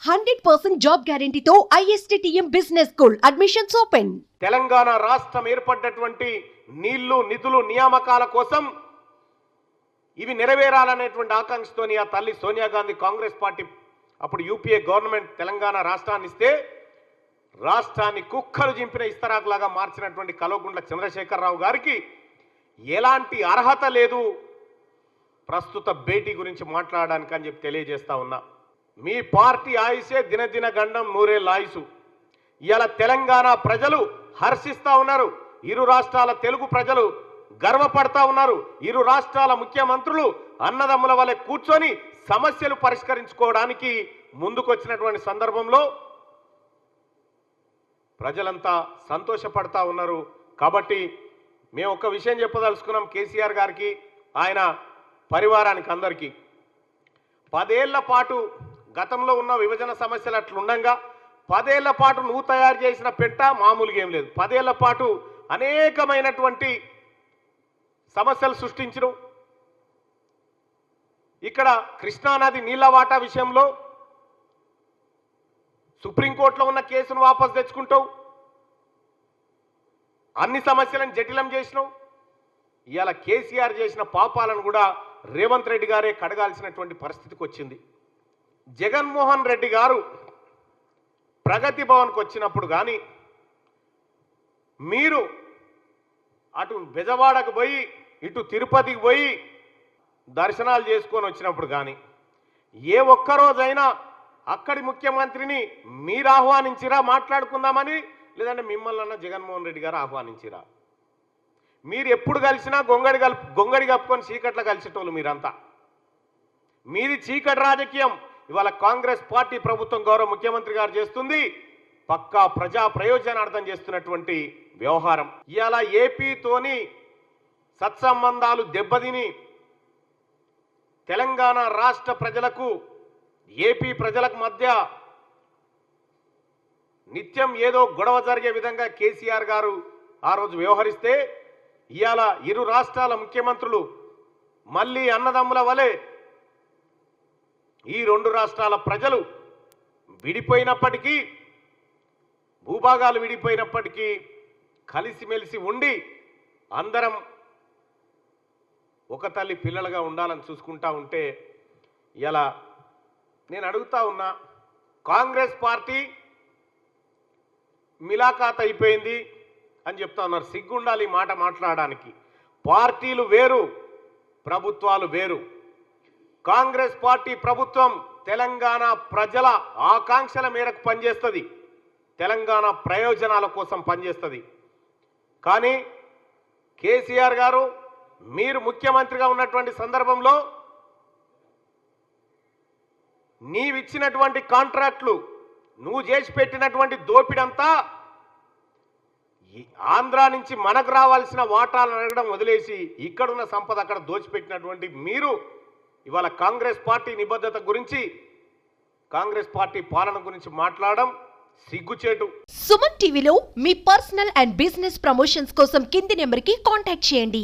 100% job గ్యారెంటీతో ISTTM business school admissions open. Telangana రాష్ట్రం ఏర్పడ్డటువంటి నీళ్లు నిధులు నియామకాల కోసం ఇవి నెరవేరాలనేటువంటి ఆకాంక్షతోని ఆ తల్లి సోనియా గాంధీ కాంగ్రెస్ పార్టీ అప్పుడు యూపీఏ గవర్నమెంట్ తెలంగాణ రాష్ట్రాన్ని ఇస్తే రాష్ట్రాన్ని కుక్కలు జింపిన ఇస్తరాకులాగా మార్చినటువంటి కల్వకుంట్ల చంద్రశేఖరరావు గారికి ఎలాంటి అర్హత లేదు ప్రస్తుత భేటీ గురించి మాట్లాడడానికి అని చెప్పి తెలియజేస్తా ఉన్నా. మీ పార్టీ ఆయుసే దినదిన గండం నూరేళ్ళ ఆయుసు. ఇవాళ తెలంగాణ ప్రజలు హర్షిస్తా ఉన్నారు. ఇరు రాష్ట్రాల తెలుగు ప్రజలు గర్వపడతా ఉన్నారు. ఇరు రాష్ట్రాల ముఖ్యమంత్రులు అన్నదమ్ముల వలె కూర్చొని సమస్యలు పరిష్కరించుకోవడానికి ముందుకొచ్చినటువంటి సందర్భంలో ప్రజలంతా సంతోషపడతా ఉన్నారు. కాబట్టి మేము ఒక విషయం చెప్పదలుచుకున్నాం కేసీఆర్ గారికి, ఆయన పరివారానికి అందరికీ. 10 ఏళ్ల పాటు గతంలో ఉన్న విభజన సమస్యలు అట్లుండగా 10 ఏళ్ల పాటు నువ్వు తయారు చేసిన పెట్ట మామూలుగా ఏం లేదు. 10 ఏళ్ల పాటు అనేకమైనటువంటి సమస్యలు సృష్టించడం. ఇక్కడ కృష్ణానది నీళ్ల వాటా విషయంలో సుప్రీంకోర్టులో ఉన్న కేసును వాపసు తెచ్చుకుంటావు. అన్ని సమస్యలను జటిలం చేసినావు. ఇవాళ కేసీఆర్ చేసిన పాపాలను కూడా రేవంత్ రెడ్డి గారే కడగాల్సినటువంటి పరిస్థితికి వచ్చింది. జగన్మోహన్ రెడ్డి గారు ప్రగతి భవన్కి వచ్చినప్పుడు కానీ, మీరు అటు బెజవాడకు పోయి ఇటు తిరుపతికి పోయి దర్శనాలు చేసుకొని వచ్చినప్పుడు కానీ, ఏ ఒక్కరోజైనా అక్కడి ముఖ్యమంత్రిని మీరు ఆహ్వానించిరా మాట్లాడుకుందామని, లేదంటే మిమ్మల్ని అన్న జగన్మోహన్ రెడ్డి గారు ఆహ్వానించిరా? మీరు ఎప్పుడు కలిసినా గొంగడి కప్పుకొని చీకట్లో కలిసేటోళ్ళు మీరంతా. మీది చీకటి రాజకీయం. ఇవాళ కాంగ్రెస్ పార్టీ ప్రభుత్వం గౌరవ ముఖ్యమంత్రి గారు చేస్తుంది పక్కా ప్రజా ప్రయోజనార్థం చేస్తున్నటువంటి వ్యవహారం. ఇవాళ ఏపీతోని సత్సంబంధాలు దెబ్బతిని తెలంగాణ రాష్ట్ర ప్రజలకు ఏపీ ప్రజలకు మధ్య నిత్యం ఏదో గొడవ జరిగే విధంగా కేసీఆర్ గారు ఆ రోజు వ్యవహరిస్తే, ఇవాళ ఇరు రాష్ట్రాల ముఖ్యమంత్రులు మళ్ళీ అన్నదమ్ముల వలె ఈ 2 రాష్ట్రాల ప్రజలు విడిపోయినప్పటికీ, భూభాగాలు విడిపోయినప్పటికీ కలిసిమెలిసి ఉండి అందరం ఒక తల్లి పిల్లలుగా ఉండాలని చూసుకుంటా ఉంటే, ఇలా నేను అడుగుతా ఉన్నా, కాంగ్రెస్ పార్టీ మిలాఖాత్ అయిపోయింది అని చెప్తా ఉన్నారు. సిగ్గుండాలి ఈ మాట మాట్లాడడానికి. పార్టీలు వేరు, ప్రభుత్వాలు వేరు. కాంగ్రెస్ పార్టీ ప్రభుత్వం తెలంగాణ ప్రజల ఆకాంక్షల మేరకు పనిచేస్తుంది, తెలంగాణ ప్రయోజనాల కోసం పనిచేస్తుంది. కానీ కేసీఆర్ గారు మీరు ముఖ్యమంత్రిగా ఉన్నటువంటి సందర్భంలో నీవిచ్చినటువంటి కాంట్రాక్ట్లు, నువ్వు చేసి పెట్టినటువంటి దోపిడంతా ఆంధ్ర నుంచి మనకు రావాల్సిన వాటాలను అడగడం వదిలేసి ఇక్కడున్న సంపద అక్కడ దోచిపెట్టినటువంటి మీరు ఇవాళ కాంగ్రెస్ పార్టీ నిబద్ధత గురించి, కాంగ్రెస్ పార్టీ పాలన గురించి మాట్లాడడం సిగ్గుచేటు. సుమన్ టీవీలో మీ పర్సనల్ అండ్ బిజినెస్ ప్రమోషన్స్ కోసం కింది నెంబర్కి కాంటాక్ట్ చేయండి.